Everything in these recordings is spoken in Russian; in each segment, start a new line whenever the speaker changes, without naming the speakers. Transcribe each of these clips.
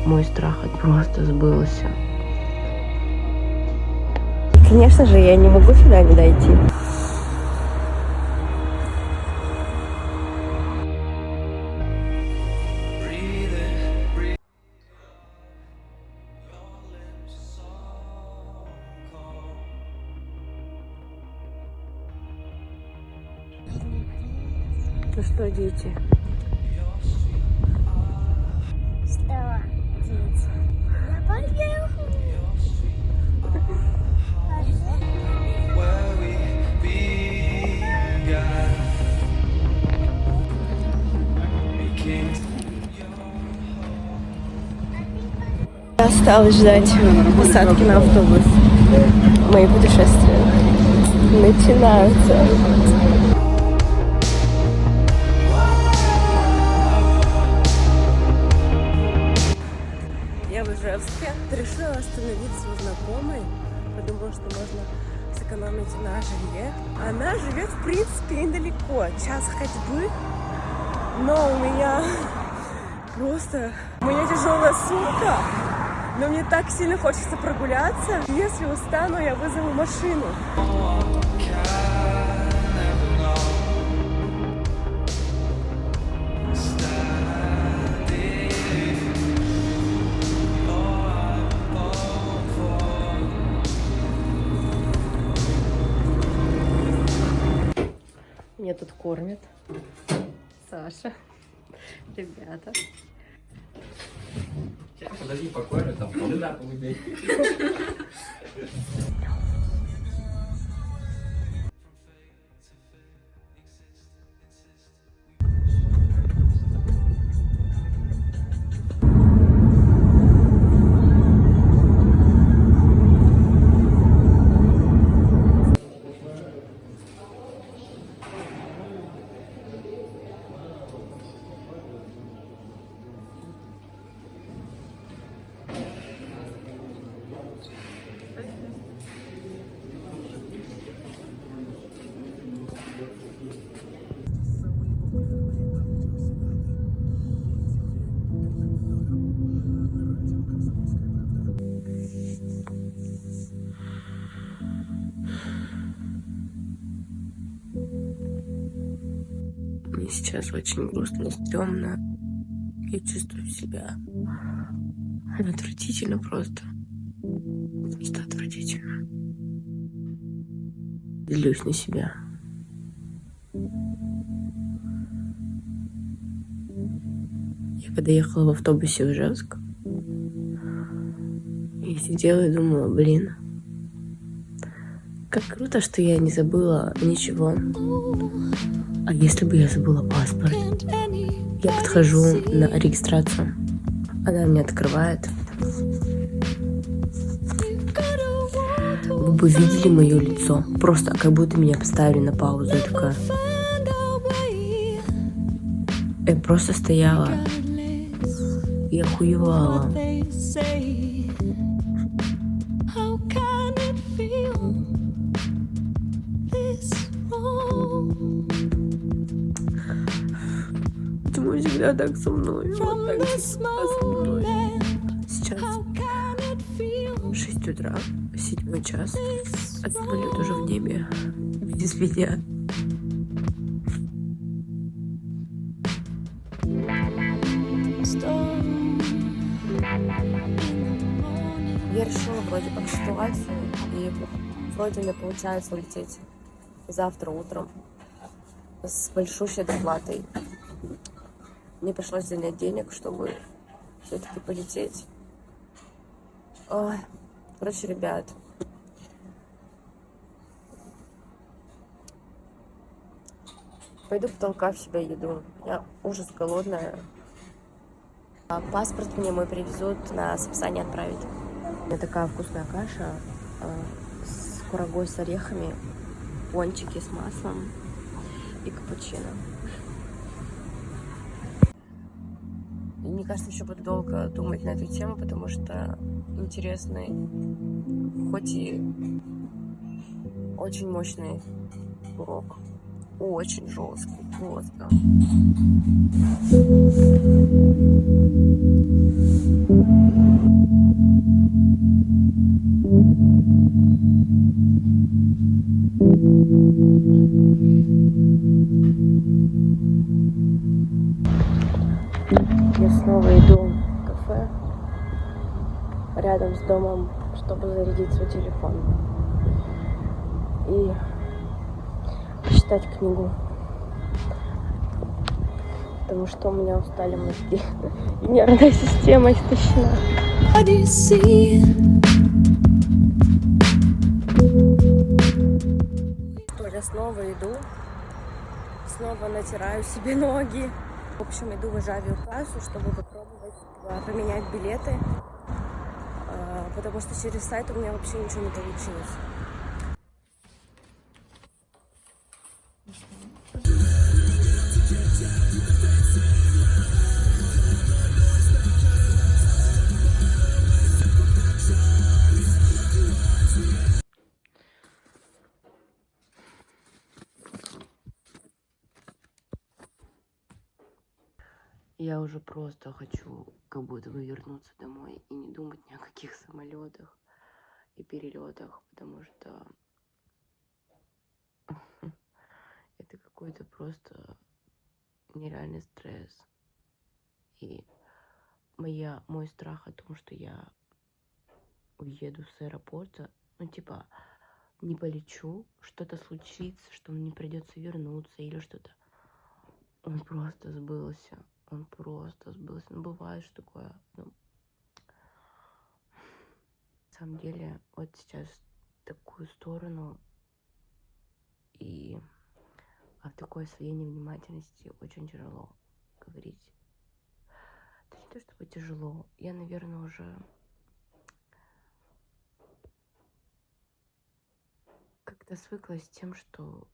мой страх просто сбылся.
Конечно же, я не могу сюда не дойти. Ну что, дети?
Что, дети? Я поехала.
Осталось ждать посадки на автобус. Мои путешествия начинаются. Я в Ижевске. Решила остановиться у знакомой. Подумала, что можно сэкономить на жилье. Она живет, в принципе, недалеко. Час ходьбы. Но у меня просто... У меня тяжелая сумка. Но мне так сильно хочется прогуляться. Если устану, я вызову машину. Меня тут кормят. Саша. Ребята.
Подожди, покормят, там полына повыбей.
Мне сейчас очень грустно и стрёмно. Я чувствую себя отвратительно просто. Просто отвратительно. Злюсь на себя. Я когда ехала в автобусе в Ижевск, я сидела и думала, блин, как круто, что я не забыла ничего. А если бы я забыла паспорт? Я подхожу на регистрацию. Она мне открывает. Вы бы видели мое лицо. Просто как будто меня поставили на паузу. Я такая... Я просто стояла и охуевала. Почему всегда так со мной? Вот так всегда со мной. Сейчас 6 утра, 7 час, а самолет уже в небе без меня. Я решила вроде как ситуацию, и вроде мне получается улететь завтра утром с большущей доплатой. Мне пришлось занять денег, чтобы все-таки полететь. Ой, короче, ребят, пойду потолкаю в себя еду. Я ужас голодная. Паспорт мне мой привезут, на Сапсане отправить. У меня такая вкусная каша с курагой с орехами, пончики с маслом и капучино. И мне кажется, еще буду долго думать на эту тему, потому что интересный, хоть и очень мощный урок. Очень жесткий, просто.
Я снова иду в кафе рядом с домом, чтобы зарядить свой телефон и читать книгу, потому что у меня устали мозги и нервная система истощена. Что, я снова иду, снова натираю себе ноги. В общем, иду в авиакассу, чтобы попробовать поменять билеты, потому что через сайт у меня вообще ничего не получилось. Я уже просто хочу как будто бы вернуться домой и не думать ни о каких самолетах и перелетах, потому что это какой-то просто нереальный стресс. И мой страх о том, что я уеду с аэропорта, ну типа не полечу, что-то случится, что мне придется вернуться или что-то. Он просто сбылся. Он просто сбылся. Ну, бывает что такое. Ну, на самом деле, вот сейчас в такую сторону и в такой своей невнимательности очень тяжело говорить. Это не то чтобы тяжело. Я, наверное, уже как-то свыклась с тем, что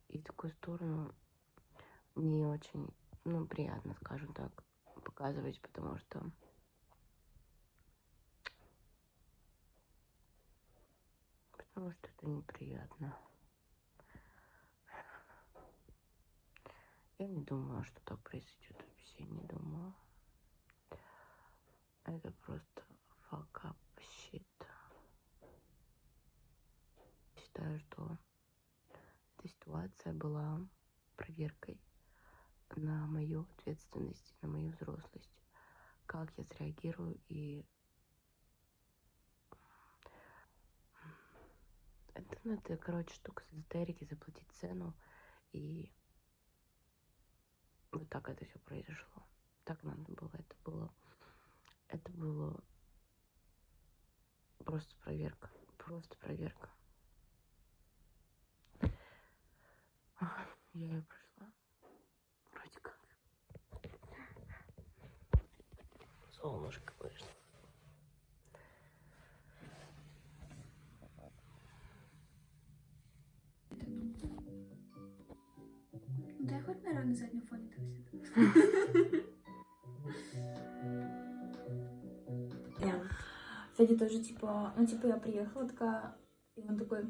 и в такую сторону не очень, ну, приятно, скажем так, показывать, потому что это неприятно. Я не думала, что так произойдет, вообще не думала. Это просто fuck up shit. Считаю, что эта ситуация была проверкой на мою ответственность, на мою взрослость. Как я среагирую и это, короче, штука с эзотерики, заплатить цену, и вот так это все произошло. Так надо было. Это было просто проверка. Просто проверка. Я ее прошла. Вроде как. Солнышко вышло.
Да я хоть, наверное, на заднем фоне так сяду. Кстати, тоже, типа, ну, типа, я приехала такая, и он такой...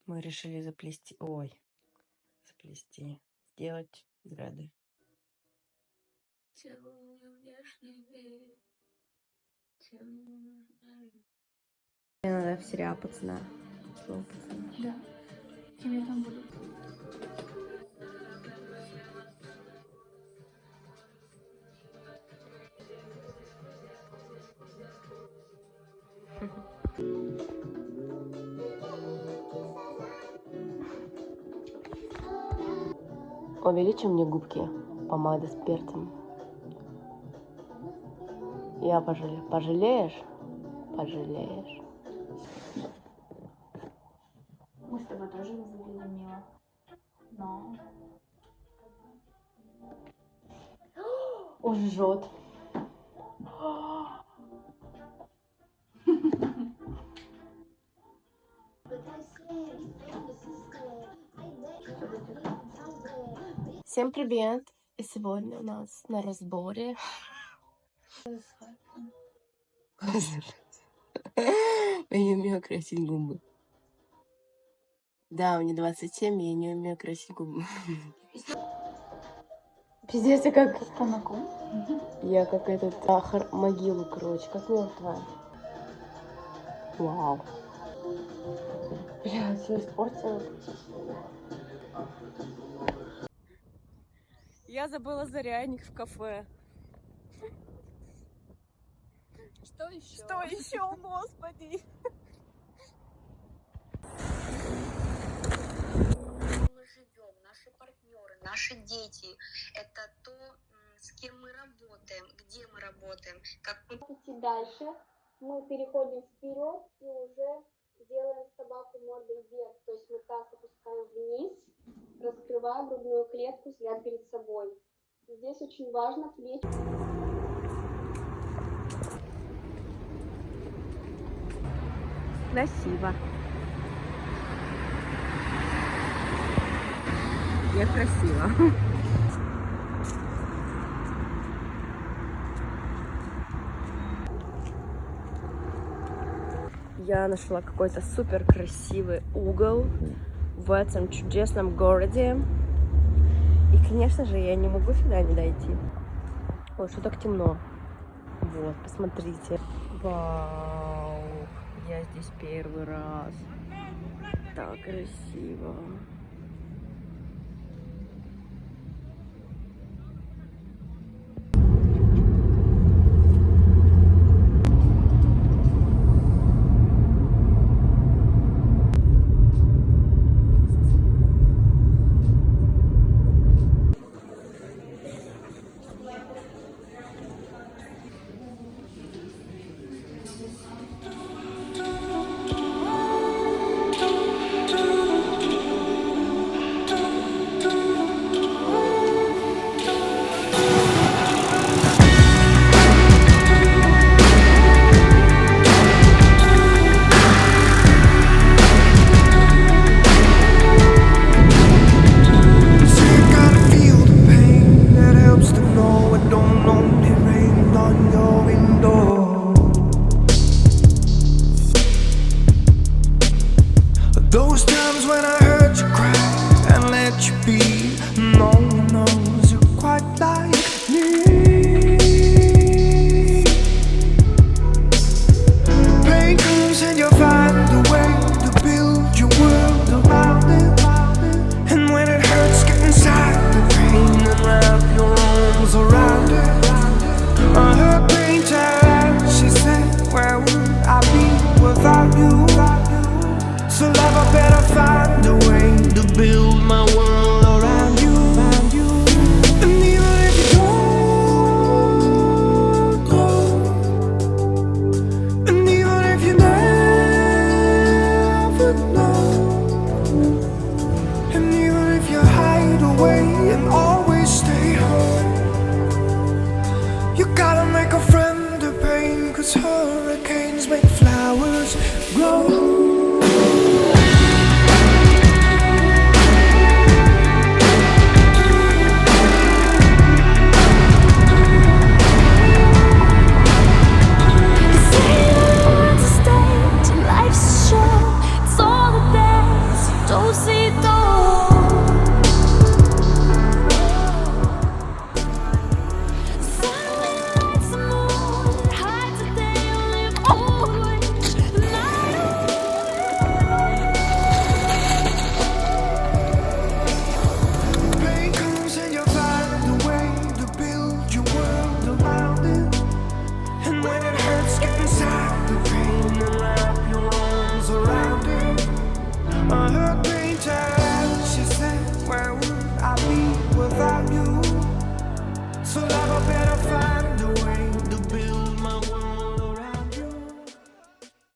Мы решили заплести, сделать взгляды. Мне надо в сериал пацана. Слово пацана.
Да. Кем я там буду?
Увеличи мне губки помада с перцем. Я пожалею. Пожалеешь? Пожалеешь.
Мы с тобой тоже выглядим мило. Но...
Он жжет. Всем привет! И сегодня у нас на разборе Я не умею красить губы. Да, мне 27, и я не умею красить губы. Пиздец, я как...
Станоком.
Я как этот могилу, короче, как мертвая. Вау. Бля, все испортила. Я забыла зарядник в кафе.
Что еще?
Что еще, господи?
Мы живем, наши партнеры, наши дети, это то, с кем мы работаем, где мы работаем, как мы...
Идти дальше. Мы переходим вперед и уже делаем собаку мордой вверх. То есть мы таз опускаем вниз, раскрывая грудную клетку, взгляд перед собой. Здесь очень важно плечи.
Красиво. Я красива. Я нашла какой-то супер красивый угол в этом чудесном городе. И, конечно же, я не могу сюда не дойти. Ой, что так темно. Вот, посмотрите. Вау, я здесь первый раз. Так красиво.
Those times when I heard you cry and let you be, no one knows you quite like me. Pain comes and you find a way to build your world around it. And when it hurts, get inside the pain and wrap your arms around it. Her painter, she said, where would I be without you? So love, I better find a way to build my world around you. And even if you don't go, and even if you never know, and even if you hide away and always stay home, you gotta make a friend of pain, 'cause hurricanes make flowers grow.